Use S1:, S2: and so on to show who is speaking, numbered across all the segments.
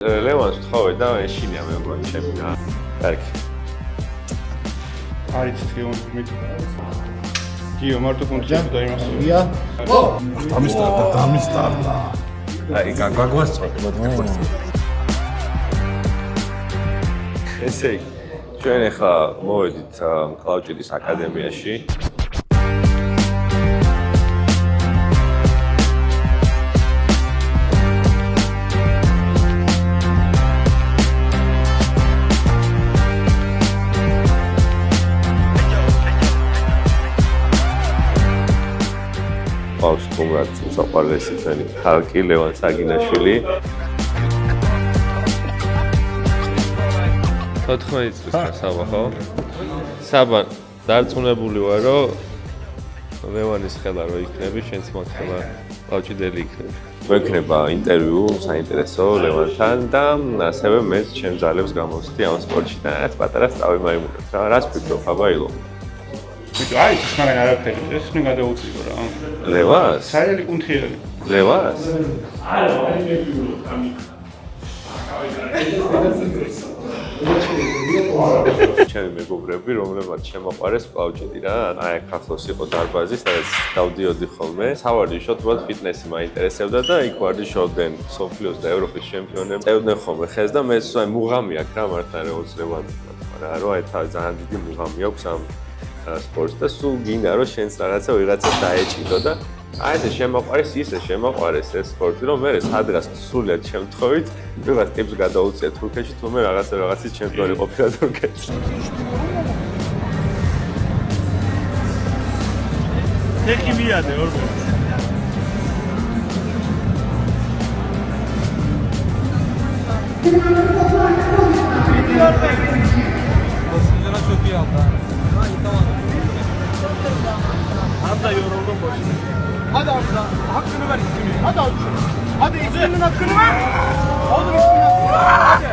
S1: ლევანს ვთხოვე და ეშინია მე მგონი ჩემი რა. კარგი.
S2: არიცით გეუბნებით. გიო მარტო კონტროლი და იმას.
S3: ია. ო!
S4: დამისტარდა.
S1: აი, გაგვასწორე მოდი. ესე იგი, ჩვენ ახლა მოვედით კლავჭიდის აკადემიაში. ყავს თუმრად საყვარლესი ჩვენი ხალხი ლევან საგინაშვილი 14 წლის საბა ხო? საბა დარწმუნებული ვარ რომ ლევანის ხელა რო იქნები შენც მოხდება ყავჭიდელი იქნები მოიქნება ინტერვიუ საინტერესო ლევანთან და ასევე მე ჩემ ძალებს გამოვსდი ამ სპორტში და რაც პატარა სწავი მაიმუნებს რა რას ფიქრობ აბაილო
S2: აი, ეს მაგან არაფერი, ეს მე გადაუწიო რა.
S1: ლევას?
S2: საერთოდ კუნთიერი.
S1: ლევას? ჩემი მეგობრები, რომლებმაც შემოყვარეს კლავჭიდი რა. აი, ქართლოს იყო დარბაზი, სადაც დავდიოდი ხოლმე. სავარჯიშოდ უბრალოდ ფიტნესი მაინტერესებდა და იქ ვარჯიშობდნენ სოფლიოს და ევროპის ჩემპიონები. წევდნენ ხოლმე ხეს და მე აი მუღამი აქვს რა მართლა რეოცლებად. რა რო აი ძალიან დიდი მუღამი აქვს ამ სპორტს და სულ გინდა რომ შენს რაღაცა ვიღაცა დაეჭიდო და აი ეს შემოყვარეს ისე შემოყვარეს ეს სპორტი რომ მე სადღაც სულიად შემთხვევით ვიღაც ტიპს გადაუწია თურქეთში თუ მე რაღაცის ჩემპიონი ყოფილა თურქეთში
S2: ეხი მიადე ორბე Hadi yoruldum boşuna. Hadi abla, hakkını ver ismini. Hadi abi. Hadi isminin hakkını ver. Oğlum isminin hakkını ver. Hadi.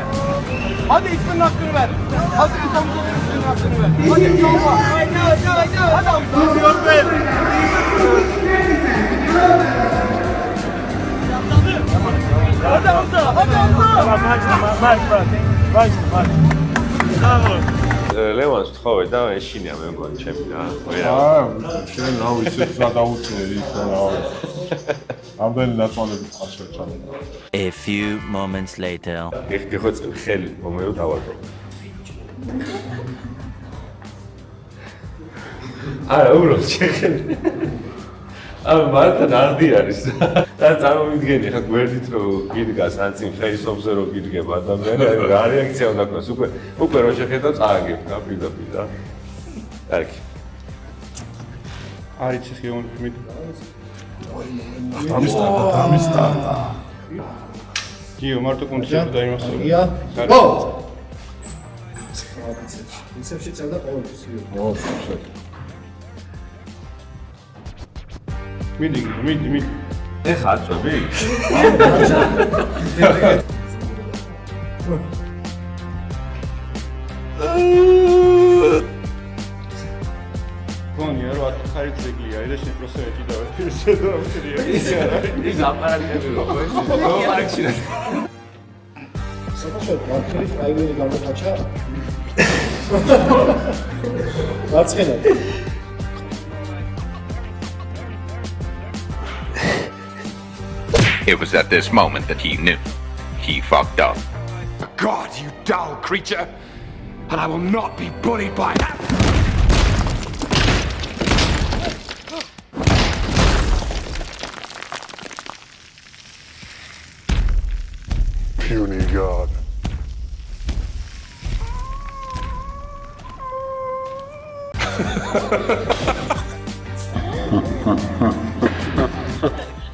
S2: Hadi isminin hakkını ver. Hadi insanımıza ver isminin hakkını ver. Hadi yolma. Hadi abi. Yok be. Hadi abla. Hadi abla. Tamam, marş bırak. Tamam.
S1: ლევანს ვთხოვე და ეშინია მე მგონი ჩემი რა.
S4: შენ რა ვიცი რა დაუწევი რა. ამდენი ნაწოლები წაჩერჩანა.
S5: A few moments later.
S1: გიხოცები ხელი მომერო დავარდო. არა, უბრალოდ შეხელი. ამ მარტან არდი არის. და წარმოვიდგენი ხა გვერდით რომ გიდგას ან წინ ფეისობზე რომ გიდგება ადამიანი, რა რეაქცია უნდა ქონდეს უკვე რო შეხედავ წააგებ რა პირდაპირ და. კარგი.
S2: არიცით გეუბნებით.
S4: დამისტარდა.
S2: გიო მარტო კონტროლი და იმას.
S3: ია. ო! ისევ შეწევდა ყოველთვის. მიდი.
S1: ეხა აწვევი?
S2: გონია რომ ხარი ძეგლია, და შენ პროსო ეკიდავ პირზე და ამცირია.
S1: ის აპარატები რო ხო? აპარატში.
S3: საფაშოდ მარკერის პრაივერი გამოხაჩა. მარცხენა.
S6: It was at this moment that he knew. He fucked up. God, you dull creature! And I will not be bullied by that!
S4: Puny God.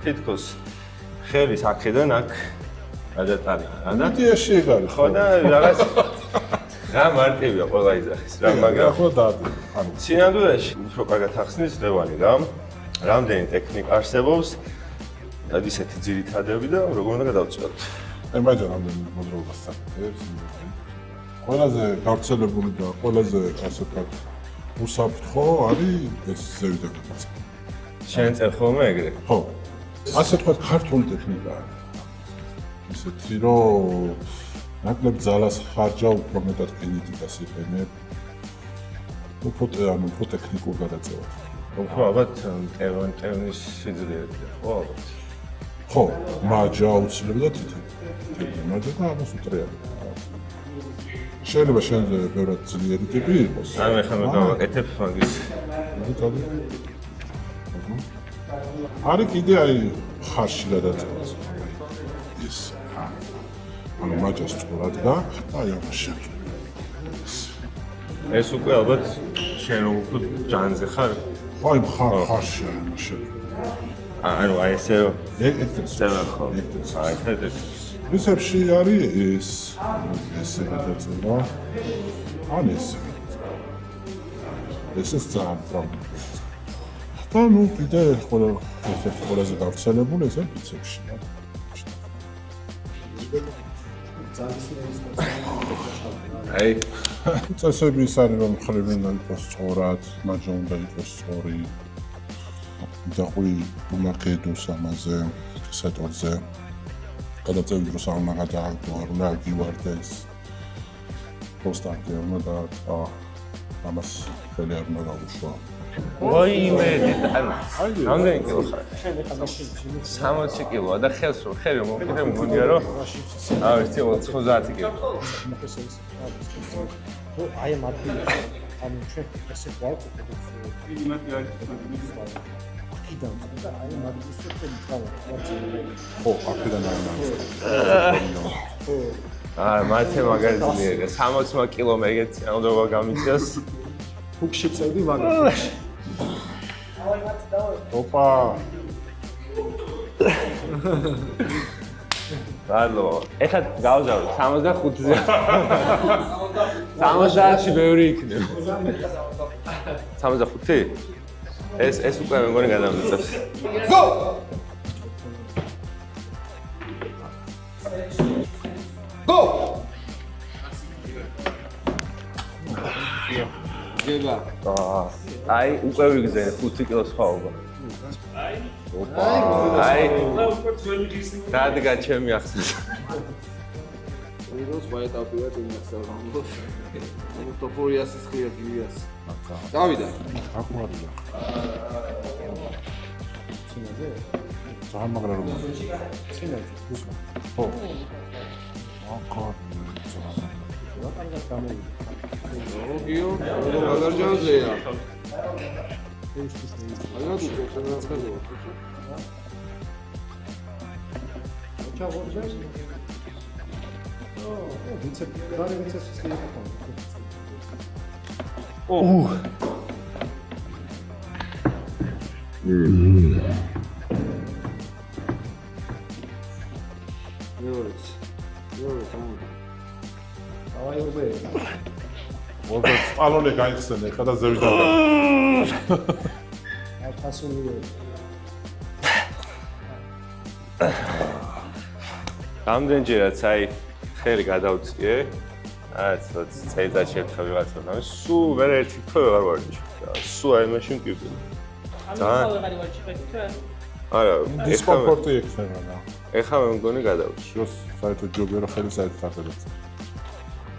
S1: თითქოს ხელის აქედან აქ გადატანი.
S4: იდეაში ეგარი
S1: ხო და რაღაც რა მარტივია ყველა იძახის რა მაგრამ
S4: ხო დადი. ანუ
S1: სინამდვილეში უფრო კარგად ახსნის ლევანი რა. რამდენი ტექნიკა არსებობს და ისეთი ძირითადები და როგორ უნდა გადავწყვეტ.
S4: აი მაგა რამდენი მოძრაობას საკეთებს. ყველაზე გავრცელებული და ყველაზე ასე ვთქვათ უსაფრთხო არის ეს ზევიდან.
S1: შენ წერ ხოლმე ეგრე?
S4: ხო. ასე ვთქვათ ქართული ტექნიკაა. ისეთი რომ ნაკლებ ძალას ხარჯა უფრო მეტად გენეტიკას იყენებ. უფრო ტექნიკურ გადაწევად.
S1: უფრო ალბათ ტევნის სიძლიერეა, ხო ალბათ.
S4: ხო, მაჯა აუცილებლად თითქმის. მაჯა და ამას უტრიალებ. შეიძლება შენზე ბევრად ძლიერი ტიპი იყოს.
S1: ანუ ეხლა მე გავაკეთებ მაგის.
S4: არის კიდე აი ხარში გადაწევას. ეს. ანუ მაჯას სწორად და აი ამაში.
S1: ეს უკვე ალბათ შენ რომ უფრო ჯანზე ხარ.
S4: აი ხარში ამაში.
S1: ანუ აი ესე
S4: ეგეთს
S1: წერა ხო? აი ეს
S4: რიცეპში არის ეს გადაწევა. ან ეს ძალიან პრობლემა. და ნუ კიდე ერთ-ერთი ყველაზე გავრცელებული ეს რიცეპში.
S1: აი
S4: წესები ის არის რომ ხრივი უნდა იყოს სწორად, მაჯა უნდა იყოს სწორი. და ყვი უმაკედოს ამაზე სეტორზე. გადაწევი დროს არ უნდა გადააგდო, არ უნდა აგივარდეს. პოსტარტი არ უნდა დაარტყა. ამას ხელი არ უნდა გაუშვა.
S1: ვაიმე რამდენი კილო ხარ? 60 კილოა და ხელს რომ ხელი რომ მოკიდე მგონია რომ აი 90 კილო.
S3: აი ამ ადგილში ანუ ჩვენ ესე გვაქვს კიდევ და აი ამ ადგილში თქვენ
S4: ხო, აქედან არ უნდა.
S1: მათე მაგარი ძლიერია 60 კილო მეგეც რაუნდობა გამიწიოს.
S3: ფუქში წევდი მაგას.
S4: ოპა.
S1: ბალო, ეხლა გავზავრო 65-ზე. 70-ში ბევრი იქნება. 65? ეს უკვე მე მგონი გადამიწევს.
S2: Go! გება.
S1: აი, უკვე ვიგზენე 5 კილოს ხაობა. ოპა. აი. დადგა ჩემი ახსნა.
S2: როდოს ვაეტაპია წინასწარ გამოს. ანუ ტოპორიას ხია გიას. დავიდა.
S4: აკუარია. ცინაზე? ძალიან მაგრა რომ. ცინაზე. ხო.
S2: გიო, მაგარჯანზეა. აი რა თქმა უნდა, შეგვიძლია.
S3: ჩავორჯეს. ვიცი, რარი ვიცეს ის ლიგა.
S4: ვორდა სტალონე გაიხსენე, ხა და ზევით არ.
S3: აი ფასული.
S1: რამდენჯერაც აი ხელი გადავწიე, რაც წელიწადში ერთხელ ვიღაცა და სულ ვერ ერთი თვე არ ვარჯიშ. სულ აი მაშინ მკივდი. არა,
S4: დისკომფორტი ექნება რა.
S1: ეხლა მე მგონი გადავში.
S4: დროს საერთოდ ჯობია რომ ხელი საერთოდ არ გადაწყვეტ.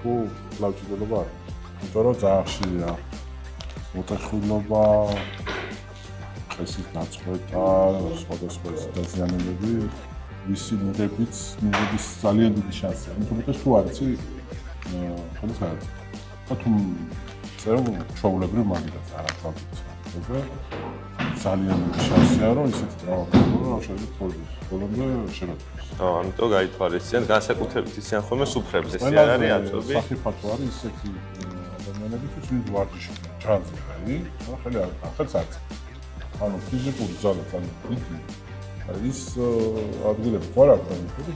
S4: თუ ლავჭიდობა არ. იმიტომ რომ ძალიან ხშირია. მოტეხილობა, ხესის დაწყვეტა, სხვადასხვა დაზიანებები, ვისი მიღების ძალიან დიდი შანსია. თუმცა თუ არ იცი, ხელი საერთოდ. და თუ წერო ჩვეულებრივ მაგიდას არ აქვს. ძალიან შანსია რომ ისეთი ტრავმა რომ შეიძლება ბოლომდე შემოწმოს.
S1: ამიტომ გაითვალისწინეთ, განსაკუთრებით ისიან ხოლმე სუფრებს ესე არ არის აწვევი.
S4: საფრთხო არის ისეთი ადამიანები, თუ წინ ვარჯიშობენ, ჯანზე აი, ახალი ახალ საц. ანუ ფიზიკური ძალა ძალიან დიდი. ის ადგილები ყარ აქვს,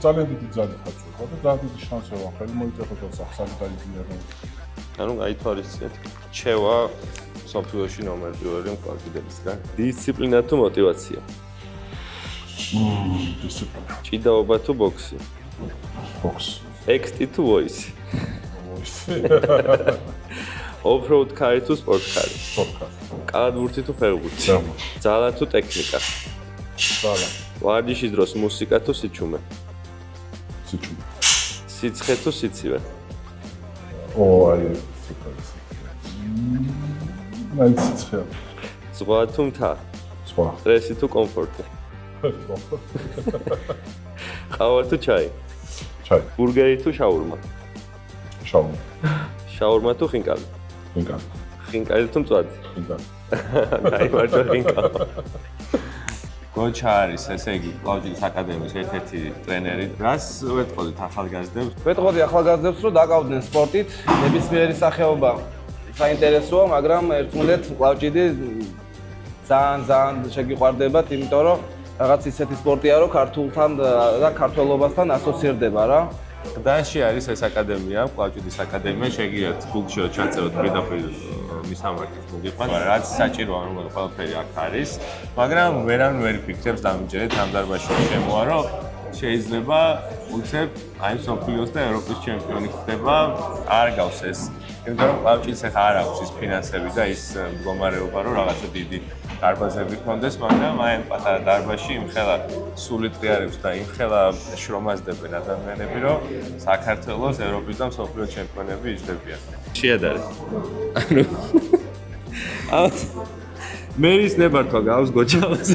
S4: ძალიან დიდი ძალა ხარჯება და ძალიან დიდი შანსია რომ ხელი მოიწევოს და სახსარი დაიძიაროს.
S1: ანუ გაითვალისწინეთ, რჩევა სოფიოში ნომერ 1 მკვლელისგან. დისციპლინა თუ мотиваცია?
S4: დისციპლინა.
S1: ჭიდაობა თუ ბოქსი?
S4: ბოქსი.
S1: ტექსტი თუ ვოისი? ოფროუდ კარი თუ სპორტ კარი?
S4: სპორტ კარი.
S1: კალათბურთი თუ ფეხბურთი? ძალა თუ ტექნიკა?
S4: ძალა.
S1: ვარჯიშის დროს მუსიკა თუ სიჩუმე?
S4: სიჩი.
S1: სიცხე თუ სიცივე?
S4: აი აი სიცხე.
S1: ზღვა თუ მთა?
S4: სხვა.
S1: სტრესი თუ კომფორტი? ყავა თუ ჩაი?
S4: ჩაი.
S1: ბურგერი თუ შაურმა?
S4: შაურმა.
S1: შაურმა თუ ხინკალი?
S4: ხინკალი.
S1: ხინკალი თუ მწვადი?
S4: ხინკალი.
S1: გაიმარჯვა ხინკალი. გოჩა არის, ესე იგი, კლავჭიდის აკადემიის ერთ-ერთი ტრენერი. რას ვეტყოდით ახალგაზრდებს?
S2: ვეტყოდი ახალგაზრდებს, რომ დაკავდნენ სპორტით, ნებისმიერი სახეობა საინტერესოა, მაგრამ ერთმანეთ კლავჭიდი ძალიან შეგიყვარდებათ, იმიტომ რომ რაღაც ისეთი სპორტია, რომ ქართულთან და ქართველობასთან ასოცირდება რა.
S1: გდანში არის ეს აკადემია, კლავჭიდის აკადემია, შეგიძლიათ Google-ში ჩაწეროთ პირდაპირ მისამართით მოგიყვანთ, რაც საჭიროა, რომ ყველაფერი აქ არის, მაგრამ ვერავინ ვერ ფიქრებს დამიჯერეთ ამ დარბაზში შემოა, რომ შეიძლება უცებ აი მსოფლიოს და ევროპის ჩემპიონი ხდება, არ გავს ეს. იმიტომ რომ კლავჭიდს ახლა არ აქვს ის ფინანსები და ის მდგომარეობა, რომ რაღაცა დიდი დარბაზები ქონდეს, მაგრამ აი ამ პატარა დარბაზში იმხელა სულიტყიარებს და იმხელა შრომაზდებენ ადამიანები, რომ საქართველოს, ევროპის და მსოფლიოს ჩემპიონები იჯდებიან. შეადარე. ანუ მერის ნებართვა გავს გოჩალას.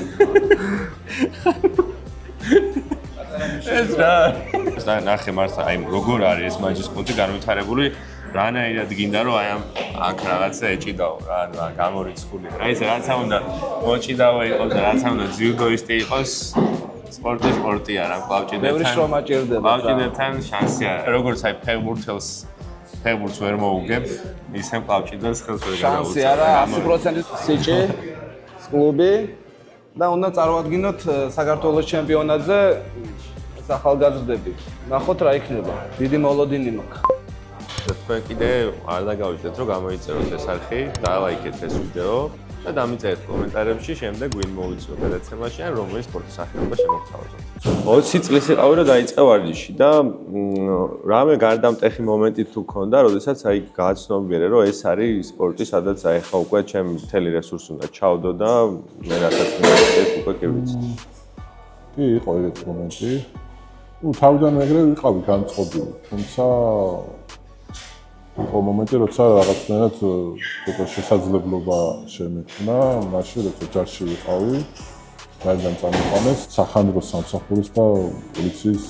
S1: ეს რა? და ნახე მართლა აი როგორ არის ეს მაჯის კუნთი განვითარებული, რანაირად გინდა რომ აი ამ აქ რაღაცა ეჭიდაო რა, გამორიცხული. აი ეს რაღაცა უნდა მოჭიდაო იყოს და რაღაცა უნდა ძიუდოისტი იყოს. სპორტია რა, კლავჭიდებთან.
S2: ბევრი შრომა ჭირდება.
S1: კლავჭიდებთან შანსი არა. როგორც აი ფეხბურთს ვერ მოუგებ, ისე კლავჭიდებს ხელს ვერ გადაუწევ.
S2: შანსი არა, 100% სიჭი, კლუბი და უნდა წარმოადგინოთ საქართველოს ჩემპიონატზე ახალგაზრდები. ნახოთ რა იქნება. დიდი მოლოდინი მაქვს.
S1: თქვენ კიდე არ დაგავიწყდეთ რომ გამოიწეროთ ეს არხი, დალაიქეთ ეს ვიდეო და დამიწერეთ კომენტარებში, შემდეგ ვინ მოიწვიო გადაცემაში ან რომელი სპორტის სახეობა შემოგთავაზოთ. 20 წლის იყავი რომ დაიწყე ვარჯიში და რამე გარდამტეხი მომენტი თუ ქონდა, როდესაც აი გააცნობიერე რომ ეს არის სპორტი, სადაც აი ხა უკვე ჩემი მთელი რესურსი უნდა ჩავდო და მე რასაც ეს უკვე კი ვიცი.
S4: კი, იყო ეგეთი მომენტი. თავიდან ეგრე ვიყავი განწყობილი, თუმცა იყო მომენტი, როცა რაღაცნაირად უკვე შესაძლებლობა შემექმნა, მაშინ როცა ჯარში ვიყავი, მაინც წამოყვანეს სახანძრო სამსახურის და პოლიციის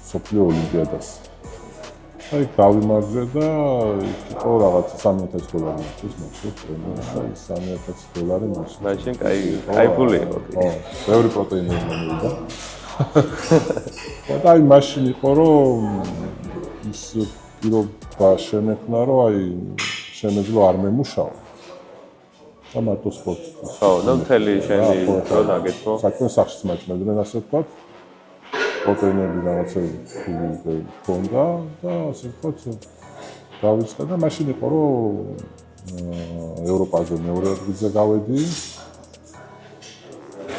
S4: მსოფლიო ოლიმპიადას. აი გავიმარჯვე და იყო რაღაც $3,000 მისთვის მაშინ $3,000 მაშინ.
S1: მაშინ კაი ფული იყო.
S4: ხო, ბევრი პროტეინი მომივიდა. და აი მაშინ იყო რომ ის პირობა შემექმნა რომ აი შემეძლო არ მემუშაო და მარტო სპორტი.
S1: ხო, და მთელი შენი დრო დაგეთმო.
S4: საქმე სახშიც მაჭმევდნენ ასე ვთქვათ. პროტეინები რაღაცები ქონდა და ასე ვთქვათ დავიწყე და მაშინ იყო რომ ევროპაზე მეორე ადგილზე გავედი.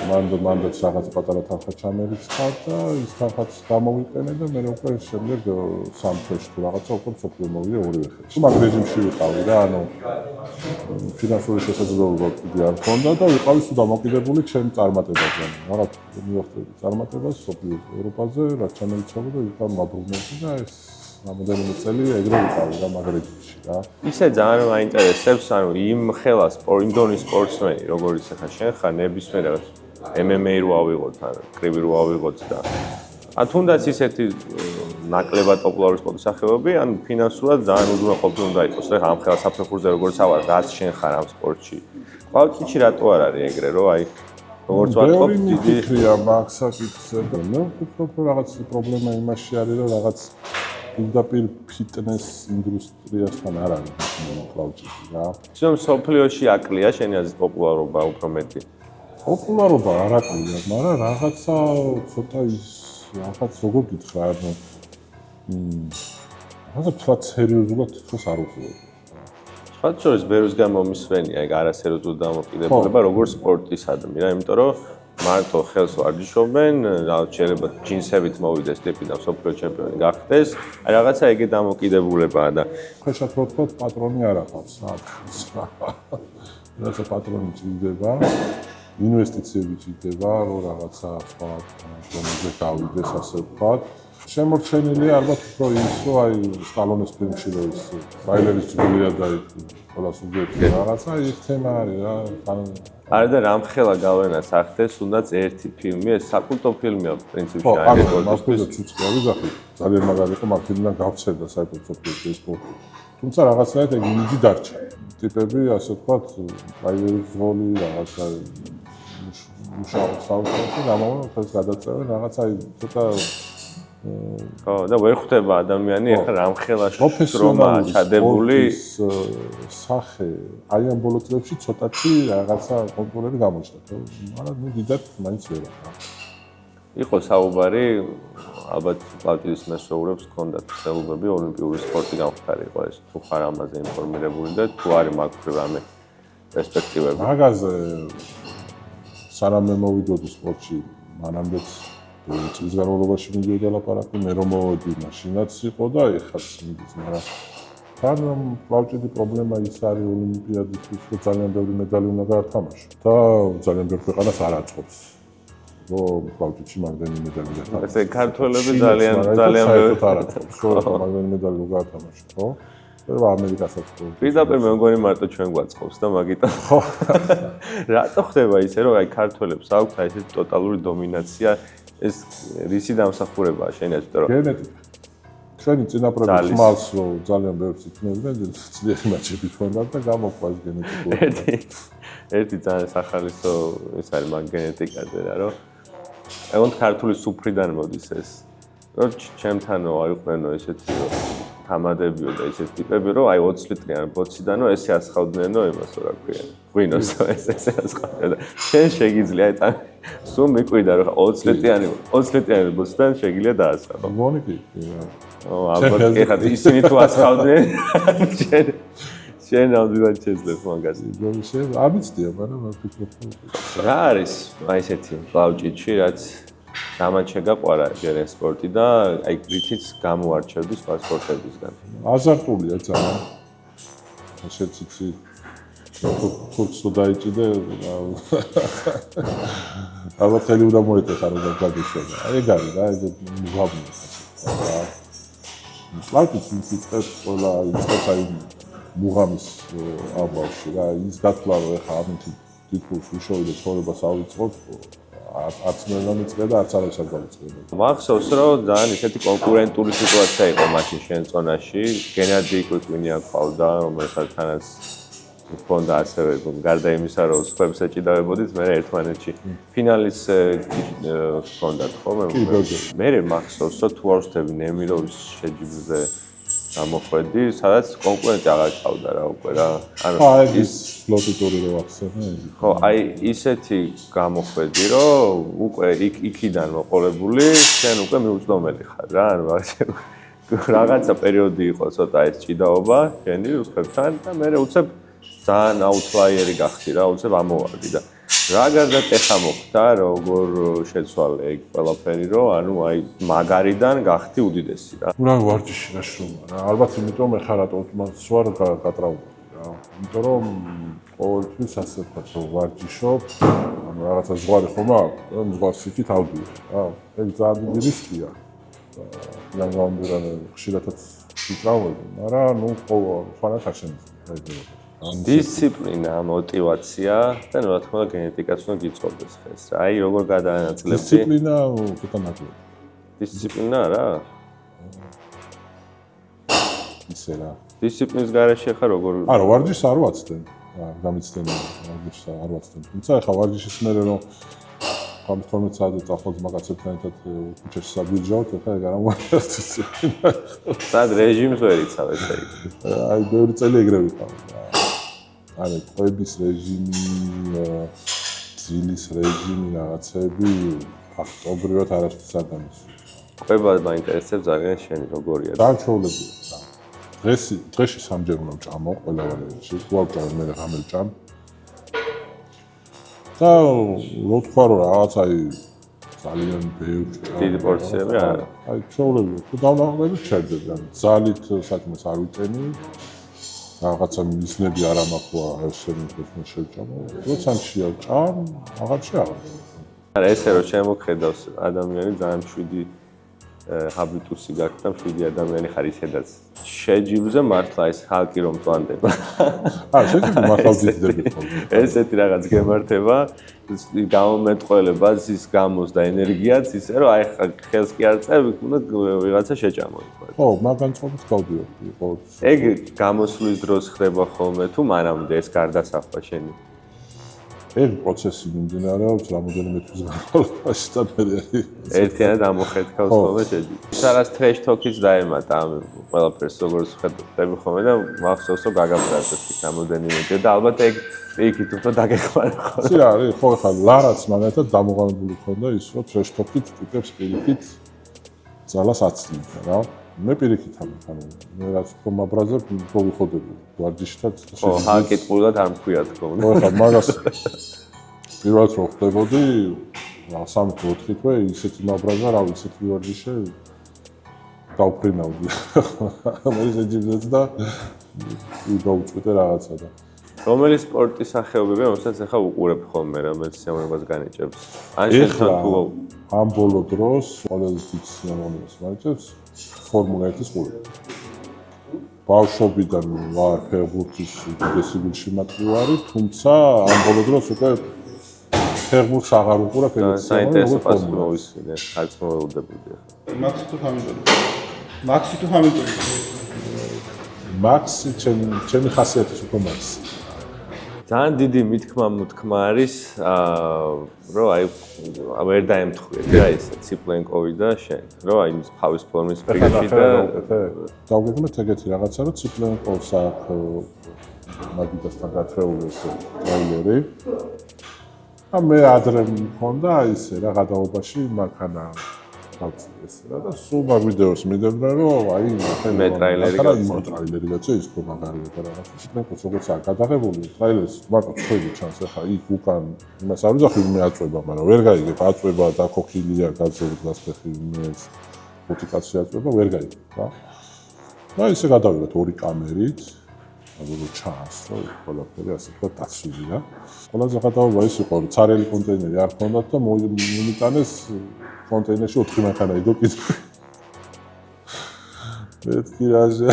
S4: მანდაც რაღაც პატარა თანხა ჩამერიცხა და ის თანხაც გამოვიყენე და მე უკვე შემდეგ სამ თვეში თუ რაღაცა უკვე მსოფლიო მოვიდა ორივე ხელში. მაგ რეჟიმში ვიყავი რა, ანუ ფინანსური შესაძლებლობა კიდე არ მქონდა და ვიყავი სულ დამოკიდებული ჩემ წარმატებაზე. რაღაც მიუხედავად წარმატებას მსოფლიო ევროპაზე რაც ჩამერიცხა და ვიყავ მაბრუნებდი და ეს რამოდენიმე წელი ეგრე ვიყავი რა მაგ რეჟიმში რა.
S1: ისე ძალიან მაინტერესებს, ანუ იმ ხელა იმ დონის სპორტსმენი, როგორც ახლა შენ ხარ ნებისმიერ MMA რო ავიღოთ, ან კრივი რო ავიღოთ და თუნდაც ისეთი ნაკლებად პოპულარული სპორტის სახეობები, ან ფინანსურად ძალიან უზრუნველყოფილი უნდა იყოს. ახლა ამ ხელა საფეხურზე როგორც ავარ, რაც შენ ხარ ამ სპორტში. კლავჭიდში რატო არ არის ეგრე, რომ აი როგორც ვთქვათ, დიდი
S4: ფიქრია მაგ საკითხზე და მე ვფიქრობ, რომ რაღაც პრობლემა იმაში არის, რომ რაღაც პირდაპირ ფიტნეს ინდუსტრიასთან არ არის კლავჭიდი რა.
S1: ისე სოფლიოში აკლია შენი აზრით პოპულარობა უფრო მეტი.
S4: პოპულარობა არ აკლია, მაგრამ რაღაცა ცოტა ის რაღაც როგორ გითხრა, ანუ რაღაცა თქვა სერიოზულად თქოს არ უხდება.
S1: სხვა შორის ბერუსგან მომისვენია ეგ არასერიოზული დამოკიდებულება როგორც სპორტისადმი რა, იმიტომ რომ მარტო ხელს ვარჯიშობენ, შეიძლება ჯინსებით მოვიდეს ტიპი და მსოფლიო ჩემპიონი გახდეს. აი რაღაცა ეგე დამოკიდებულებაა და
S4: ხეშად რო თქვა პატრონი არ აქვს, რაღაცა პატრონი ჭირდება. ინვესტიციები ჭირდება, რომ რაღაცა სხვა დონეზე გავიდეს, ასე ვთქვათ. შემორჩენილია ალბათ უფრო ის, რომ აი სტალონის ფილმში რო ის ტრაილერის ძგულია და ყველას უძებდა რაღაცა ის თემა არის რა.
S1: არა და რამხელა გავლენას ახდენს, თუნდაც ერთი ფილმი, ეს საკულტო ფილმია პრინციპში
S4: ხო,
S1: აი
S4: ანუ
S1: რეკორდის.
S4: მასპინძლა ცუცქია ვიზახი. ძალიან მაგარი იყო, მაგ ფილმიდან გავცერდა საერთოდ სოფლიოში ეს პორტი. თუმცა რაღაცნაირად ეგ იმიჯი დარჩა. ტიპები, ასე ვთქვათ, ტრაილერის ძღოლი რაღაცა მუშაობს საუბრობენ, გამოვიდა ეს გადაწევენ რაღაცა ცოტა
S1: ხო, და ვერ ხვდება ადამიანი ახლა რამხელა შრომა ჩადებული
S4: სახე აი ამ ბოლო წლებში ცოტათი რაღაცა კონკურენტი გამოჩნდა, ხო? მაგრამ ნუ დიდად მაინც ვერ აქვს.
S1: იყო საუბარი, ალბათ პლატინის მესწავლებს ჰქონდათ ცდილობები ოლიმპიური სპორტი გამხდარიყო ეს თუ ხარ ამაზე ინფორმირებული და თუ არის მაგ რამე პერსპექტივები.
S4: მაგაზე სანამ მე მოვიდოდი სპორტში, მანამდეც წლის განმავლობაში მიდიოდა ლაპარაკი, მე რომ მოვედი მაშინაც იყო და ეხაც მიდის, მაგრამ თან პლავჭიდი პრობლემა ის არის ოლიმპიადისთვის, რომ ძალიან ბევრი медаლი უნდა გაათამაშო და ძალიან ბევრ ქვეყანას არ აწყობს. რომ პლავჭიდში მაგდენი медаლი გაათამაშო.
S1: ესე ქართველები ძალიან ბევრი
S4: არ აწყობს, რომ მაგდენი медаლი გაათამაშო, ხო? და ამერიკასაც ხო.
S1: პირდაპირ მე მგონი მარტო ჩვენ გვაწყობს და მაგიტომ ხო. რატო ხდება ისე, რომ აი ქართველებს აქვს აი ესეთი ტოტალური დომინაცია ეს რისი დამსახურებაა შენ იმიტომ რომ
S4: გენეტიკა ჩვენი წინაპრები ხმალს რომ ძალიან ბევრს იქნებდნენ ძლიერი მაჩები თქონდათ და გამოყვა ეს გენეტიკური
S1: ერთი ძალიან სახალისო ის არის მაგ გენეტიკაზე რა რომ ეგონთ ქართული სუფრიდან მოდის ეს რომ ჩემთანო აიყვენო ესეთი თამადებიო და ესეთი ტიპები რომ აი 20 ლიტრიან ბოციდანო ესე ასხავდნენო იმას რა ქვია ღვინოს ესე ასხავდნენ და შენ შეგიძლია აი სულ მიყვიდა რომ 20 ლიტრიანი ბოციდან შეგიძლია დაასხავო
S4: მგონი კი
S1: ალბათ ეხლა ისინი თუ ასხავდნენ შენ ნამდვილად შეძლებ მაგას
S4: ამიცდია მაგრამ ვფიქრობ
S1: რა არის აი ესეთი პლავჭიდში რაც ამან შეგაყვარა ჯერ სპორტი და აი გრითიც გამოარჩევდი სხვა სპორტებისგან.
S4: აზარტულია ძალიან. ესეც იცი თურქსო დაიჭიდე. ალბათ ხელი უნდა მოეტეხა რომ გადაგეშვა. აი ეგ არის რა, ეგ მუღაბია. სლაიდის მიწებს ყველა იწყებს აი მუღამის ალბავში რა, ის გათვლა რომ ეხა ამით თითქოს უშოვი და ცხოვრებას ავიწყოთ. არც მე მომიწია და არც არის აღწევდა.
S1: მახსოვს რომ ძალიან ისეთი კონკურენტული სიტუაცია იყო მაშინ შენ წონაში. გენადი კუკვინია ყავდა, რომელთანაც ჰქონდა ასევე გარდა იმისა რომ სხვებს ეჭიდავებოდით, მე ერთმანეთში ფინალის ჰქონდათ ხოლმე. მე მახსოვს რომ თუ არ ვსწრები ნემიროვის შეჯიბრზე გამოხვედი, სადაც კონკურენტი აღარ ყავდა რა უკვე რა.
S4: ანუ ის ლოტიტური რო ახსენე.
S1: ხო, აი ისეთი გამოხვედი, რომ უკვე იქიდან მოყოლებული, შენ უკვე მიუწვდომელი ხარ რა. ანუ რაღაცა პერიოდი იყო ცოტა ეს ჭიდაობა, შენი უცხებთან და მე უცებ ძალიან აუთლაიერი გახდი რა, უცებ ამოვარდი და რა გარდატეხა მოხდა, როგორ შეცვალე ეგ ყველაფერი, რომ ანუ აი მაგარიდან გახდი უდიდესი რა.
S4: რა ვარჯიში გაშრომა რა. ალბათ იმიტომ ეხლა რატო მას ვარ გატრაუმდა რა. იმიტომ რომ ყოველთვის ასე ვთქვათ, რომ ვარჯიშობ, ანუ რაღაცა ზღვარი ხომ აქვს, რომ ზღვარს იქით ავდივარ რა. ეგ ძალიან დიდი რისკია. ნამდვილად ხშირადაც ვიტრავები, მაგრამ ნუ სხვანაირად არ შემიძლია.
S1: დისციპლინა, мотивация და რა თქმა უნდა გენეტიკაც უნდა გიწყობდეს ხეს. აი როგორ გადაანაწილებ
S4: დისციპლინა ცოტა ნაკლია.
S1: დისციპლინა რა?
S4: ისე რა.
S1: დისციპლინის გარეშე ხარ როგორ
S4: არა, ვარჯიშს არ ვაცდენ. რა, გამიცდენ ვარჯიშს არ ვაცდენ. თუმცა ახლა ვარჯიშის მერე რომ 12 საათი წახვალ მაგაცებთან ერთად ქუჩაში საგვიჯავთ, ახლა ეგ არ ამოახერხებს.
S1: სად რეჟიმს ვერ იცავ ესე იგი.
S4: აი ბევრი წელი ეგრე ვიყავ. ანუ ყოების რეჟიმი, ძილის რეჟიმი, რაღაცები ფაქტობრივად არასდროს არ დამისვია.
S1: ყובה მაინტერესებს ძალიან შენი როგორია.
S4: დაჩვეულებია. დღეში სამჯერ უნდა ვჭამო ყველა ვარიანტში. ვავჭამ მე რამე ვჭამ. და რო თქვა რომ რაღაც აი ძალიან ბევრი
S1: დიდი პორციები არა.
S4: აი ჩვეულებია. თუ დავნახოთ ჩერდება. ძალით საქმეს არ ვიტენი. რაღაცა მიზნები არ ამაყვა ესე რომ შევჭამო. როცა შეავჭამ, აღარ შეავა.
S1: არა ესე რომ შემოხედავს ადამიანი ძალიან მშვიდი ჰაბიტუსი გაქვს და 7 ადამიანი ხარ ისედაც შეჯიბზე მართლა ეს ხალხი რომ წვანდება.
S4: შეჯიბი მართლა ვძიდები ხოლმე.
S1: ესეთი რაღაც გემართება, გამომეტყველება ის გამოს და ენერგიაც ისე რომ აი ხელს კი არ წევ, უნდა ვიღაცა შეჭამო იქ.
S4: ხო, მაგან წყობით გავდივარდი ყოველთვის.
S1: ეგ გამოსვლის დროს ხდება ხოლმე თუ მანამდე ეს გარდასახვა შენი?
S4: ეგ პროცესი მიმდინარეობს რამოდენიმე თვის განმავლობაში და მე
S1: ერთიანად ამოხეთქავს ხოლმე შეჯიბი. სადაც ტრეშ თოკიც დაემატა ამ ყველაფერს როგორც ხედავ ხოლმე და მახსოვს რომ გაგაბრაზეთ იქ რამოდენიმე და ალბათ ეგ იქით უფრო დაგეხმარა ხოლმე.
S4: იცი რა არის, ხო ხა ლარაც მაგათად დამოყანებული ქონდა ის რომ ტრეშ თოკით ტიპებს პირიქით ძალას აცლიდა რა. მე პირიქით ანუ მე რაც უფრო მაბრაზებ, უფრო ვიხოდები ვარჯიშთაც
S1: ხო, ჰაკი ყურად არ მქვია თქო.
S4: ხო ხა მაგას პირველად რო ხდებოდი 3-4 თვე ისეთი მაბრაზა, რა ვიცი, ისეთი ვარჯიში გავფრინავდი. მე შეჯიბდეთ და გავუწვიდე რაღაცა და
S1: რომელი სპორტის სახეობები, რომელსაც ახლა უყურებ ხოლმე, რომელიც სიამოვნებას განიჭებს? ან შენთან თუ
S4: ამ ბოლო დროს ყველაზე დიდ სიამოვნებას განიჭებს ფორმულა 1-ის ყურება. ბავშვობიდან ვარ ფეხბურთის უდიდესი გულშემატკივარი, თუმცა ამ ბოლო დროს უკვე ფეხბურთს აღარ უყურებ, ეგეც
S1: საინტერესო პასუხი მოვისმინე, არც მოველოდებოდი ახლა.
S2: მაქსი თუ ჰამილტონი. მაქსი თუ ჰამილტონი.
S4: მაქსი ჩემი ხასიათის უკვე მაქსი.
S1: ძალიან დიდი მითქმა არის, რომ აი ვერ დაემთხვიეთ რა ეს ციპლენკოვი და შენ, რომ აი ის ფავის ფორმის პრიგში და
S4: დავგეგმეთ ეგეთი რაღაცა, რომ ციპლენკოვს აქვს მაგიდასთან გათრეული ეს ტრეილერი. და მე ადრე მქონდა ისე რა გადაობაში მანქანა გავწი ესე რა და სულ მაგ ვიდეოს მიდევდა რომ აი
S1: მე ტრეილერი
S4: გაცა ის თქო მაგარია და რაღაცა შეგნაკოს როგორც არ გადაღებული ტრეილერს მარტო ცხელი ჩანს ახლა იქ უკან იმას არ ვიძახი მე აწובה მაგრამ ვერ გაიგებ აწובה და ქოქილია გაზრდას ფეხი ეს ფოტიკაცი აწובה ვერ გაიგებ რა და ისე გადავიღეთ ორი კამერით ანუ ჩანს რომ ყველაფერი ასე თქვა დაცული რა ყველაზე გადაობა ის იყო რომ ცარიელი კონტეინერი არ ქონდათ და მომიტანეს კონტეინერში 4 მანქანა იყო კიდე. მეთქი რაზე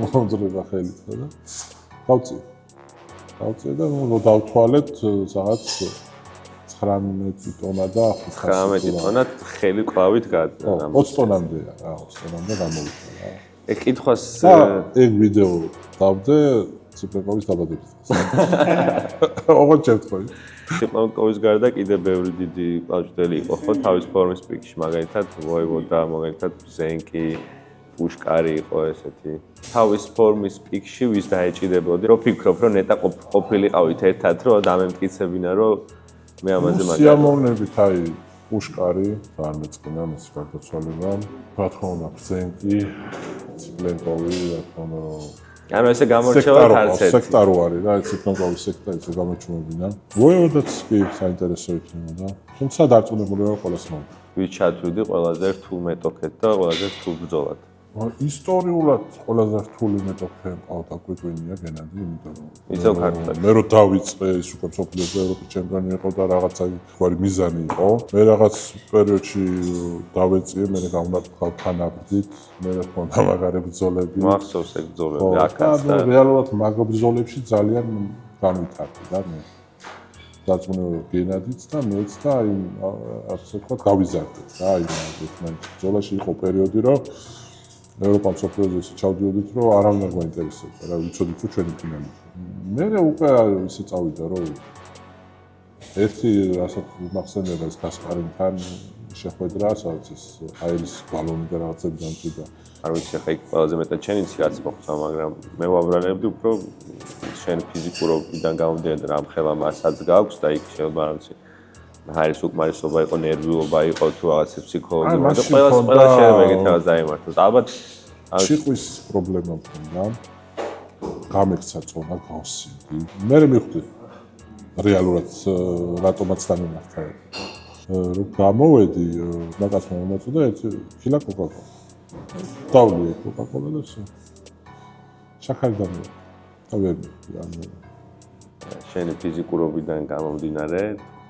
S4: მომძრება ხელით ხო და გავწი და ნუ დავთვალეთ რაღაც 19 ტონა და
S1: 19 ტონა ხელი ყვავით გადა.
S4: 20 ტონამდეა რა, 20 ტონამდე გამოვიდა რა.
S1: ეგ კითხვას
S4: ეგ ვიდეო დავდე ციპლენკოვის დაბადების დღეს. ოღონდ შევთხოვი.
S1: ციპლენკოვის გარდა კიდე ბევრი დიდი პაჭდელი იყო ხო თავის ფორმის პიკში მაგალითად ვოევოდა მაგალითად ზენკი პუშკარი იყო ესეთი თავის ფორმის პიკში ვის დაეჭიდებოდი რომ ფიქრობ რომ ნეტა ყოფილიყავით ერთად რომ დამემტკიცებინა რომ მე ამაზე მაგალითად
S4: სიამოვნებით აი პუშკარი არ მეწყინა მის გარდაცვალება რა თქმა უნდა ზენკი ციპლენკოვი რა თქმა უნდა
S1: ანუ ესე გამორჩევა არც ერთი.
S4: სექტარო არის რა, ციპლენკოვის სექტა ისე გამოჩვენებინა. ვოევოდაც კი საინტერესო იქნებოდა. თუმცა დარწმუნებული ვარ ყველას მომ.
S1: ვის ჩათვიდი ყველაზე რთულ მეტოქეთ და ყველაზე რთულ ბრძოლად.
S4: ისტორიულად ყველაზე რთული მეტოქე მყავდა კვიკვინია გენადი, იმიტომ
S1: ისევ ქართულად.
S4: მე რო დავიწყე ის უკვე მსოფლიოს ევროპის ჩემპიონი იყო და რაღაცა თქვარი მიზანი იყო. მე რაღაც პერიოდში დავეწიე, მე გამონათქავ თანაბრძით, მე მქონდა მაგარი ბრძოლები.
S1: მახსოვს ეგ ბრძოლები აქაც
S4: და რეალურად მაგ ბრძოლებში ძალიან განვითარდი და მე დაწუნებული გენადიც და მეც და აი ასე ვთქვათ გავიზარდეთ რა, აი მე ბრძოლაში იყო პერიოდი რომ ევროპა მსოფლიოზე ჩავდიოდით რომ არავინ არ გვაინტერესებდა რა ვიცოდით რომ ჩვენი ფინალი. მე უკვე ისე წავიდა რომ ერთი რასაც მახსენდება ეს კასპარინთან შეხვედრა, სადაც ის აირის ბალონი და რაღაცები დამჭირდა.
S1: არ ვიცი ხა იქ ყველაზე მეტად შენ იცი რაც მოხდა, მაგრამ მე ვაბრალებდი უფრო შენ ფიზიკურობიდან გამომდინარე რამ ხელა მასაც გაქვს და იქ შეიძლება არ ვიცი ჰაერის უკმარისობა იყო, ნერვიულობა იყო თუ რაღაცა ფსიქოლოგიური და ყველა შეიძლება ეგეთ რაღაც დაემართოს. ალბათ
S4: შიყვის პრობლემა მქონდა. გამექცა წონა გავსინდი. მე მივხვდი რეალურად რატომაც დამემართა. რომ გამოვედი, მაგას მომაწოდა ერთი კილა კოკაკოლა. დავლიე კოკაკოლა და все. შაქარი დამევა. და ვერ მივხვდი ანუ
S1: შენი ფიზიკურობიდან გამომდინარე,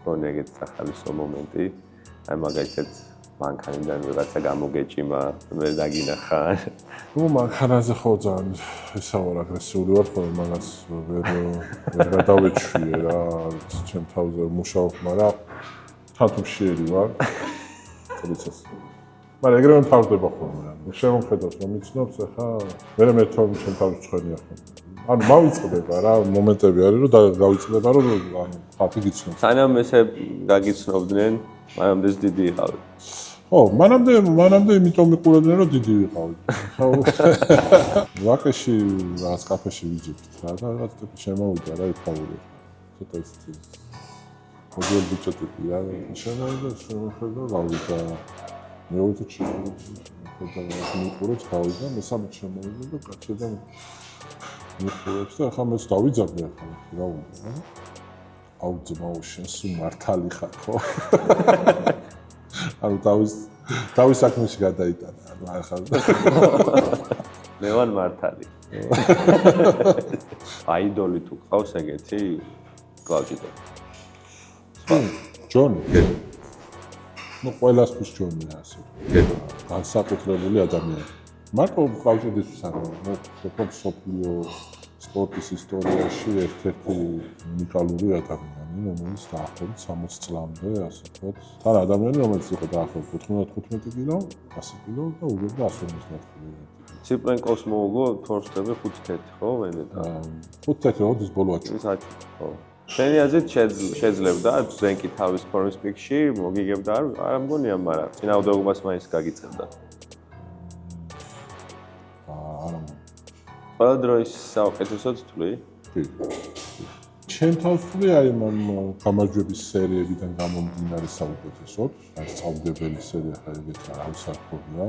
S1: რომ ეგეთ სახალისო მომენტი, აი მაგალითად მანქანიდან ვიღაცა გამოგეჭიმა, ვერ დაგინახა.
S4: ნუ მანქანაზე ხო ძალიან ესა ვარ აგრესიული ვარ, ხოლმე მაგას ვერ გადავეჩვიე რა, ჩემ თავზე მუშაობ, მაგრამ თათუშიერი ვარ. თორეც მაგრამ ეგრევე მთავრდება ხოლმე. შემოხედავს რომ იცნობს, ახლა მე მეთქვა ჩემ თავზე ცხენია ხოლმე. ანუ მავიწყდება რა, მომენტები არის რომ გავიწყდება რომ ანუ ხათი გიცნობს.
S1: სანამ ესე გაგიცნობდნენ, მანამდეც დიდი იყავით.
S4: ხო, მანამდე იმიტომ მიყურებდნენ რომ დიდი ვიყავით. ხო. ვაკეში რაღაც კაფეში ვიჯებთ რა და რაღაც ტიპი შემოვიდა რა იფავური. ცოტა ისეთი. მოდიერ ბიჭები რა, შემოვიდა გავიდა. მეუღლე შეხედა მიყურებს გავიდა, მესამე შემოვიდა და კაცი და მიყურებს და ახლა მეც დავიძაბე ახლა რა უნდა. აუ ძმაო შენ სულ მართალი ხარ ხო? ანუ თავის საქმეში გადაიტანა ანუ ახლა
S1: მე ვარ მართალი. აიდოლი თუ ყავს ეგეთი კლავჭიდო.
S4: ჯონი. ნუ ყველასთვის ჯონია ასე. განსაკუთრებული ადამიანი. მარტო კლავჭიდისთვის არა, ნუ სოფლიო სპორტის ისტორიაში ერთ-ერთი უნიკალური ადამიანი, რომელიც დაახლოებით 60 წლამდე, ასე ვთქვათ, თან ადამიანი, რომელიც იყო დაახლოებით 15 კილო, 100 კილო და უგებდა 150 კილო.
S1: ციპრენკოს მოუგო თორშტები 5-1, ხო, ვენედა?
S4: 5-1 ოდის ბოლო აჩვენე.
S1: ის აჩვენე, ხო. შენი აზრით შეძლებდა ზენკი თავის ფორმის პიკში, მოგიგებდა არ მგონია, მაგრამ წინააღმდეგობას მაინც გაგიწევდა.
S4: არა
S1: ყველა დროის საუკეთესო თვლი?
S4: კი. ჩემ თავს ვთვლი აი გამარჯვების სერიებიდან გამომდინარე საუკეთესოდ, აი სწავლდებელი სერია ხა ეგეთი არავის არ ქონია,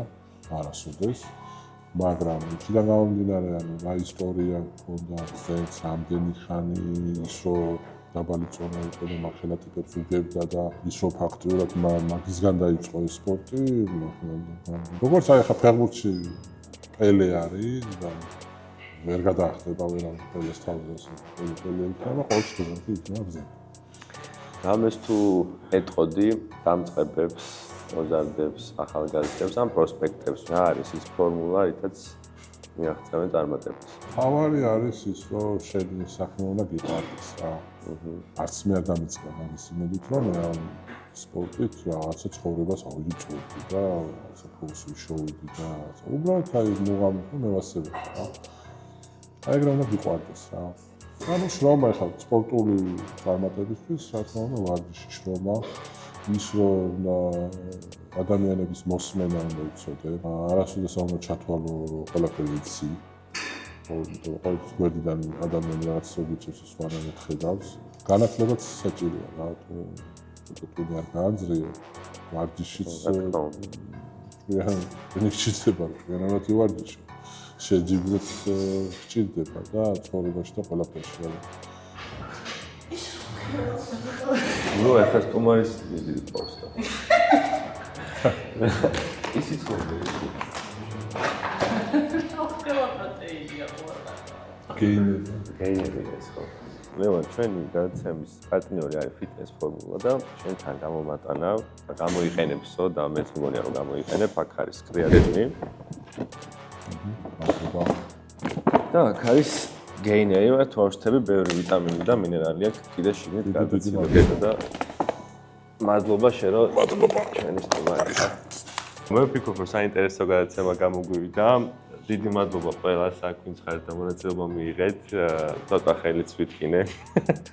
S4: არასოდეს. მაგრამ იქიდან გამომდინარე ანუ რა ისტორია ქონდა, ზენს ამდენი ხანი ის რომ დაბალი წონა იყო და მაგხელა ტიპებს უგებდა და ის რომ ფაქტიურად მაგისგან დაიწყო ეს სპორტი, როგორც აი ხა ფეხბურთში პელე არის და ვერ გადაახტება ვერავინ პელეს თავზე პელე იქნება ყოველ სტუდენტი იქნება გზა.
S1: რამეს თუ ეტყოდი დამწყებებს, მოზარდებს, ახალგაზრდებს ან პროსპექტებს რა არის ის ფორმულა, რითაც მიაღწევენ წარმატებას?
S4: თავარი არის ის რომ შენი საქმე უნდა გიყვარდეს რა. არც მე არ დამიწყდა მაგის იმედით რომ მე სპორტით რაღაცა ცხოვრებას ავიწყებდი და რაღაცა ფულს ვიშოვდი და უბრალოდ აი მოგამიხო მე ვასწრებდი რა. აი ეგრე უნდა გიყვარდეს რა. ანუ შრომა ხა სპორტული წარმატებისთვის რა თქმა უნდა ვარჯიში შრომა ის რომ ადამიანების მოსმენა უნდა იცოდე. არასოდეს არ უნდა ჩათვალო ყველაფერი იცი. ყოველთვის გვერდიდან ადამიანი რაღაც სოგიჭებს სხვანაირად ხედავს. განათლებაც საჭიროა რა თუ არ გააძრიე ვარჯიშიც ნიჭდება რა ვარჯიში შეჯიბრებს გჭირდება და ცხოვრებაში და ყველაფერში რა.
S1: ნუ ახლა სტუმარის დიდი პოსტა. ისიც ხონდა ეს. გეინები ეს ხო. მე ვარ ჩვენი გადაცემის პარტნიორი არის ფიტნეს ფორმულა და შენთან გამომატანა და გამოიყენებსო და მეც მგონია რომ გამოიყენებ აქ არის კრეატინი. და აქ არის გეინერი, თორშტები, ბევრი ვიტამინი და მინერალი აქვს კიდე შიგნით გადაცემდა და მადლობა შენ რომ ჩვენი სტუმარი. მე ვფიქრობ რომ საინტერესო გადაცემა გამოგვივიდა. დიდი მადლობა ყველას აქ ვინც ხართ და მონაწილეობა მიიღეთ. ცოტა ხელიც ვიტკინე.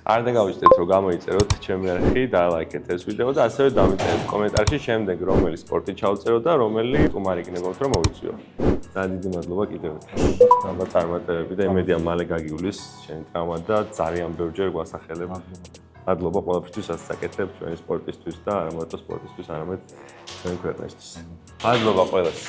S1: არ დაგავიწყდეთ რომ გამოიწეროთ ჩემი არხი და ლაიქეთ ეს ვიდეო და ასევე დამიწერეთ კომენტარში შემდეგ რომელი სპორტი ჩავწერო და რომელი სტუმარი გნებავთ რომ მოვიწვიო. და დიდი მადლობა კიდევ ერთხელ. ალბათ წარმატებები და იმედია მალე გაგივლის შენი ტრავმა და ძალიან ბევრჯერ გვასახელებ. მადლობა ყველაფრისთვის რასაც აკეთებ ჩვენი სპორტისთვის და არა მარტო სპორტისთვის, არამედ ჩვენი ქვეყნისთვის. მადლობა ყველას.